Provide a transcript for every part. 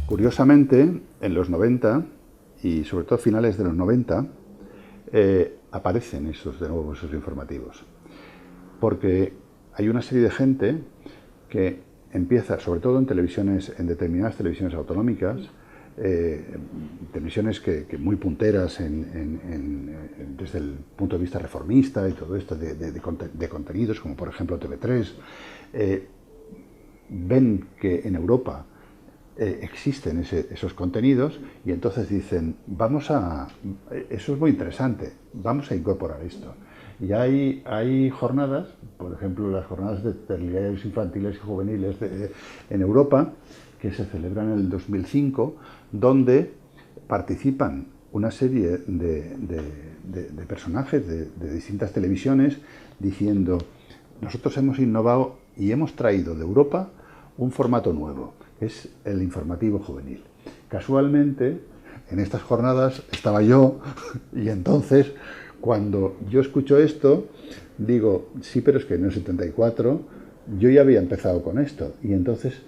Curiosamente, en los 90, y sobre todo a finales de los 90, aparecen de nuevo esos informativos. Porque hay una serie de gente que empieza, sobre todo en determinadas televisiones autonómicas, televisiones que muy punteras desde el punto de vista reformista y todo esto de contenidos, como por ejemplo TV3, ven que en Europa existen esos contenidos y entonces dicen, eso es muy interesante, vamos a incorporar esto. Y hay jornadas, por ejemplo las jornadas de telediarios infantiles y juveniles en Europa, que se celebran en el 2005, donde participan una serie de personajes de distintas televisiones diciendo, nosotros hemos innovado y hemos traído de Europa un formato nuevo, que es el informativo juvenil. Casualmente, en estas jornadas estaba yo y entonces, cuando yo escucho esto, digo, sí, pero es que en el 74 yo ya había empezado con esto. Y entonces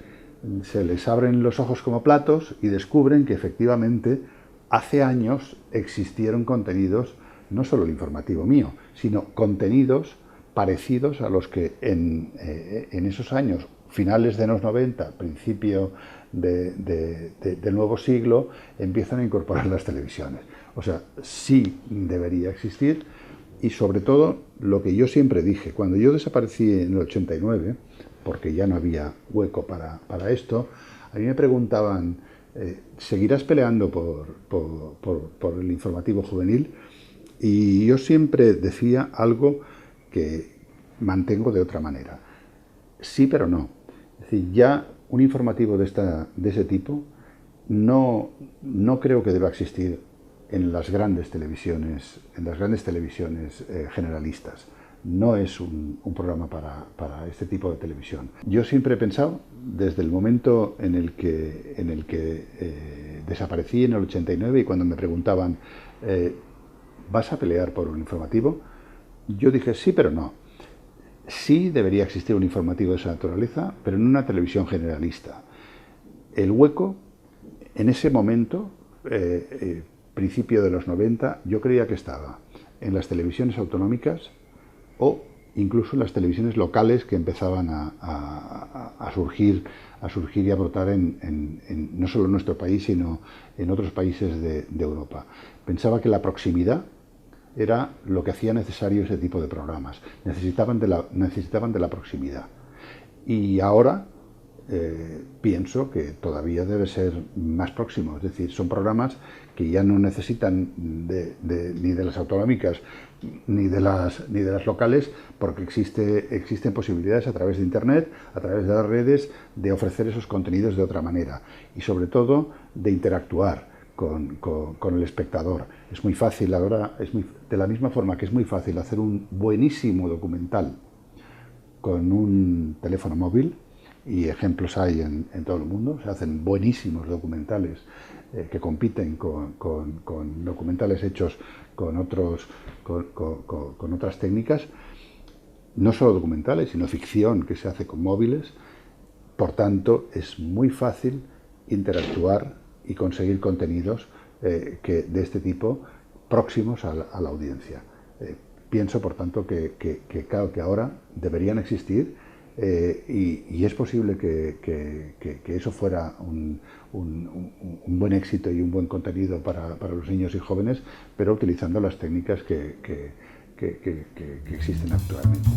se les abren los ojos como platos y descubren que efectivamente hace años existieron contenidos, no solo el informativo mío, sino contenidos parecidos a los que en esos años, finales de los 90, principio del nuevo siglo, empiezan a incorporar las televisiones. O sea, sí debería existir y sobre todo lo que yo siempre dije, cuando yo desaparecí en el 89, porque ya no había hueco para esto, a mí me preguntaban, ¿seguirás peleando por el informativo juvenil? Y yo siempre decía algo que mantengo de otra manera. Sí, pero no. Es decir, ya un informativo de ese tipo no creo que deba existir en las grandes televisiones, generalistas. No es un programa para este tipo de televisión. Yo siempre he pensado, desde el momento en el que desaparecí en el 89 y cuando me preguntaban, ¿vas a pelear por un informativo? Yo dije sí, pero no. Sí debería existir un informativo de esa naturaleza, pero en una televisión generalista. El hueco, en ese momento, principio de los 90, yo creía que estaba en las televisiones autonómicas o incluso en las televisiones locales que empezaban a surgir y a brotar no solo en nuestro país, sino en otros países de Europa. Pensaba que la proximidad era lo que hacía necesario ese tipo de programas. Necesitaban de la proximidad. Y ahora pienso que todavía debe ser más próximo. Es decir, son programas que ya no necesitan ni de las autonómicas ni de las locales, porque existen posibilidades a través de Internet, a través de las redes, de ofrecer esos contenidos de otra manera. Y sobre todo, de interactuar con el espectador. Es muy fácil ahora, de la misma forma que es muy fácil hacer un buenísimo documental con un teléfono móvil, y ejemplos hay en todo el mundo, se hacen buenísimos documentales que compiten con documentales hechos con otras técnicas, no solo documentales, sino ficción que se hace con móviles. Por tanto, es muy fácil interactuar y conseguir contenidos de este tipo próximos a la audiencia. Pienso, por tanto, claro, que ahora deberían existir y es posible que eso fuera un buen éxito y un buen contenido para los niños y jóvenes, pero utilizando las técnicas que existen actualmente.